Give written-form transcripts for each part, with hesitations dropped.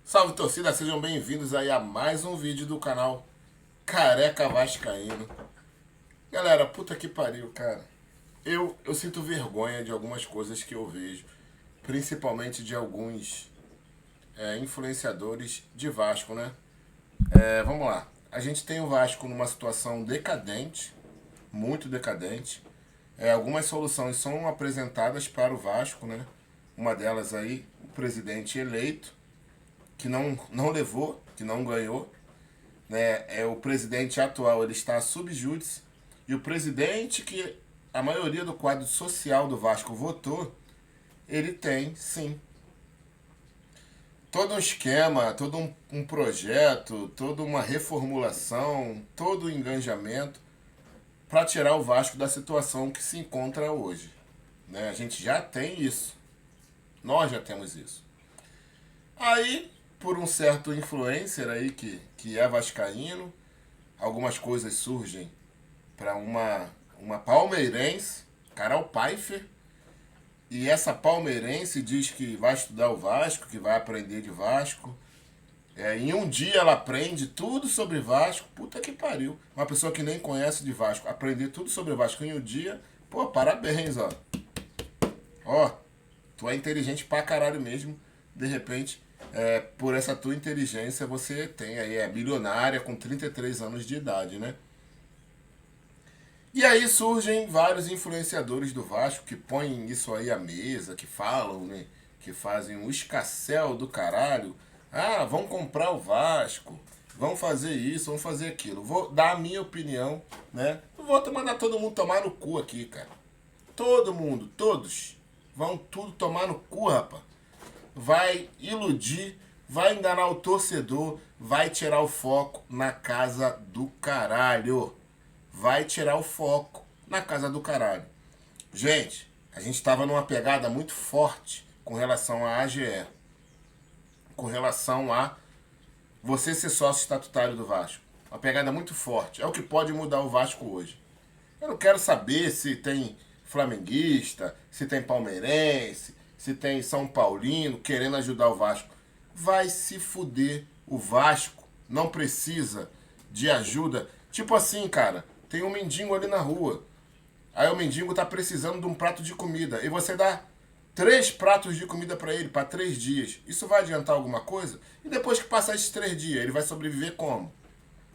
Salve torcida, sejam bem-vindos aí a mais um vídeo do canal Careca Vascaíno. Galera, puta que pariu, cara. Eu sinto vergonha de algumas coisas que eu vejo, principalmente de alguns influenciadores de Vasco, né? Vamos lá. A gente tem o Vasco numa situação decadente, muito decadente. Algumas soluções são apresentadas para o Vasco, né? Uma delas aí, o presidente eleito, que não levou, que não ganhou, né? O presidente atual, ele está sub júdice, e o presidente que a maioria do quadro social do Vasco votou, ele tem, sim, todo um esquema, todo um projeto, toda uma reformulação, todo o engajamento para tirar o Vasco da situação que se encontra hoje, né? A gente já tem isso, nós já temos isso. Aí, por um certo influencer aí que é vascaíno, algumas coisas surgem para uma palmeirense, Carol Pfeiffer, e essa palmeirense diz que vai estudar o Vasco, que vai aprender de Vasco. Em um dia ela aprende tudo sobre Vasco. Puta que pariu. Uma pessoa que nem conhece de Vasco, aprender tudo sobre Vasco em um dia, pô, parabéns, ó. Ó, tu é inteligente pra caralho mesmo. De repente, por essa tua inteligência, você tem aí, é milionária com 33 anos de idade, né? E aí surgem vários influenciadores do Vasco que põem isso aí à mesa, que falam, né? Que fazem um escarcéu do caralho. Ah, vão comprar o Vasco, vão fazer isso, vão fazer aquilo. Vou dar a minha opinião, né? Não vou mandar todo mundo tomar no cu aqui, cara. Todo mundo, todos, vão tudo tomar no cu, rapaz. Vai iludir, vai enganar o torcedor, vai tirar o foco na casa do caralho. Vai tirar o foco na casa do caralho. Gente, a gente estava numa pegada muito forte com relação à AGE. Com relação a você ser sócio estatutário do Vasco. Uma pegada muito forte. É o que pode mudar o Vasco hoje. Eu não quero saber se tem flamenguista, se tem palmeirense, se tem São Paulino querendo ajudar o Vasco. Vai se fuder. O Vasco não precisa de ajuda. Tipo assim, cara, tem um mendigo ali na rua. Aí o mendigo tá precisando de um prato de comida. E você dá 3 pratos de comida pra ele, pra 3 dias. Isso vai adiantar alguma coisa? E depois que passar esses 3 dias, ele vai sobreviver como?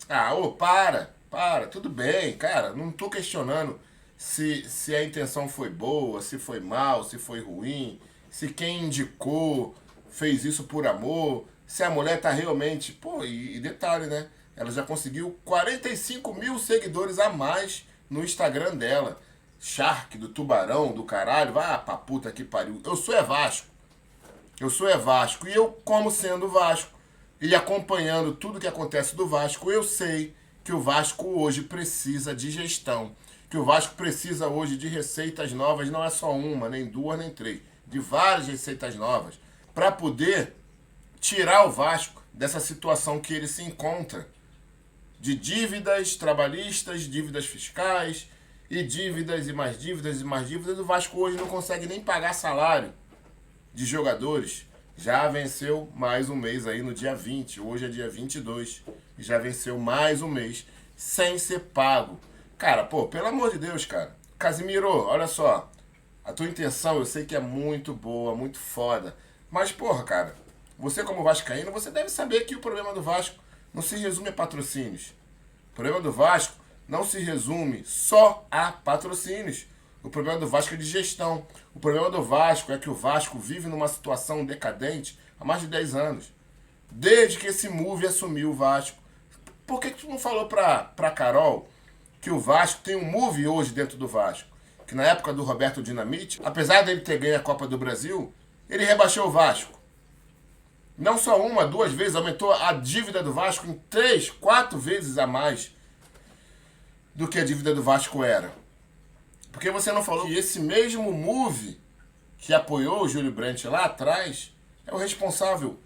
Ah, para. Tudo bem, cara. Não tô questionando se a intenção foi boa, se foi mal, se foi ruim, se quem indicou fez isso por amor, se a mulher tá realmente... Pô, e detalhe, né? Ela já conseguiu 45 mil seguidores a mais no Instagram dela. Shark, do Tubarão, do caralho, vai pra puta que pariu. Eu sou Vasco. Eu sou Vasco. E eu, como sendo Vasco, e acompanhando tudo que acontece do Vasco, eu sei que o Vasco hoje precisa de gestão. Que o Vasco precisa hoje de receitas novas, não é só uma, nem duas, nem três. De várias receitas novas. Para poder tirar o Vasco dessa situação que ele se encontra. De dívidas trabalhistas, dívidas fiscais, e dívidas e mais dívidas e mais dívidas. O Vasco hoje não consegue nem pagar salário de jogadores. Já venceu mais um mês aí no dia 20. Hoje é dia 22. E já venceu mais um mês sem ser pago. Cara, pô, pelo amor de Deus, cara. Casimiro, olha só. A tua intenção eu sei que é muito boa, muito foda. Mas, porra, cara, você como vascaíno, você deve saber que o problema do Vasco não se resume a patrocínios. O problema do Vasco não se resume só a patrocínios. O problema do Vasco é de gestão. O problema do Vasco é que o Vasco vive numa situação decadente há mais de 10 anos. Desde que esse Move assumiu o Vasco. Por que tu não falou pra Carol que o Vasco tem um Move hoje dentro do Vasco? Que na época do Roberto Dinamite, apesar dele ter ganho a Copa do Brasil, ele rebaixou o Vasco. Não só uma, 2 vezes, aumentou a dívida do Vasco em 3, 4 vezes a mais do que a dívida do Vasco era. Porque você não falou que esse mesmo Move que apoiou o Júlio Brandt lá atrás é o responsável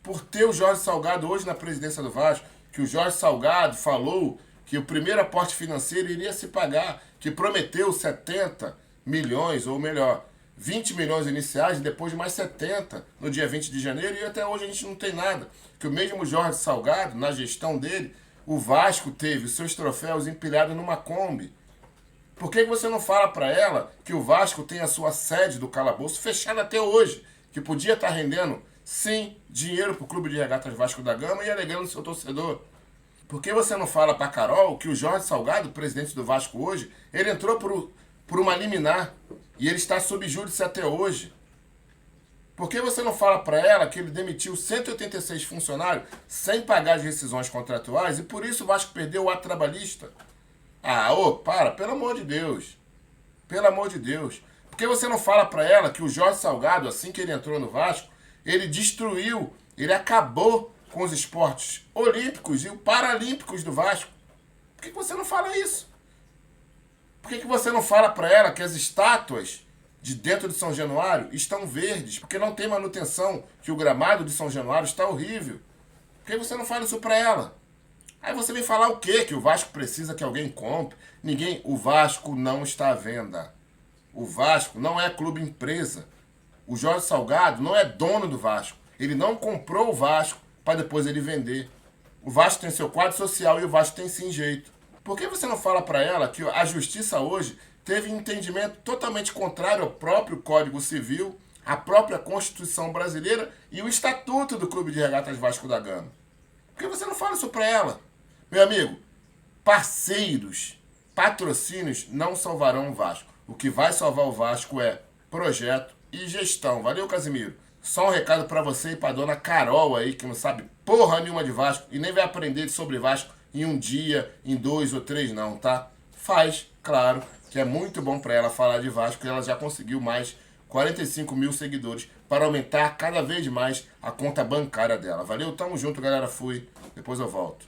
por ter o Jorge Salgado hoje na presidência do Vasco, que o Jorge Salgado falou que o primeiro aporte financeiro iria se pagar, que prometeu 70 milhões, ou melhor, 20 milhões iniciais e depois de mais 70 no dia 20 de janeiro, e até hoje a gente não tem nada. Que o mesmo Jorge Salgado, na gestão dele, o Vasco teve os seus troféus empilhados numa Kombi. Por que você não fala para ela que o Vasco tem a sua sede do calabouço fechada até hoje? Que podia estar rendendo, sim, dinheiro para o Clube de Regatas Vasco da Gama e alegrando seu torcedor. Por que você não fala para Carol que o Jorge Salgado, presidente do Vasco hoje, ele entrou por uma liminar e ele está sob júdice até hoje? Por que você não fala para ela que ele demitiu 186 funcionários sem pagar as rescisões contratuais e por isso o Vasco perdeu o ato trabalhista? Pelo amor de Deus. Pelo amor de Deus. Por que você não fala para ela que o Jorge Salgado, assim que ele entrou no Vasco, ele destruiu, ele acabou com os esportes olímpicos e os paralímpicos do Vasco? Por que você não fala isso? Por que você não fala para ela que as estátuas de dentro de São Januário estão verdes? Porque não tem manutenção, que o gramado de São Januário está horrível. Por que você não fala isso para ela? Aí você vem falar o quê? Que o Vasco precisa que alguém compre? O Vasco não está à venda. O Vasco não é clube empresa. O Jorge Salgado não é dono do Vasco. Ele não comprou o Vasco para depois ele vender. O Vasco tem seu quadro social e o Vasco tem sim jeito. Por que você não fala para ela que a justiça hoje teve um entendimento totalmente contrário ao próprio Código Civil, à própria Constituição brasileira e o Estatuto do Clube de Regatas Vasco da Gama? Por que você não fala isso para ela? Meu amigo, parceiros, patrocínios não salvarão o Vasco. O que vai salvar o Vasco é projeto e gestão. Valeu, Casimiro? Só um recado para você e para dona Carol aí, que não sabe porra nenhuma de Vasco e nem vai aprender sobre Vasco em um dia, em 2 ou 3 não, tá? Faz, claro, que é muito bom para ela falar de Vasco e ela já conseguiu mais 45 mil seguidores para aumentar cada vez mais a conta bancária dela. Valeu? Tamo junto, galera. Fui. Depois eu volto.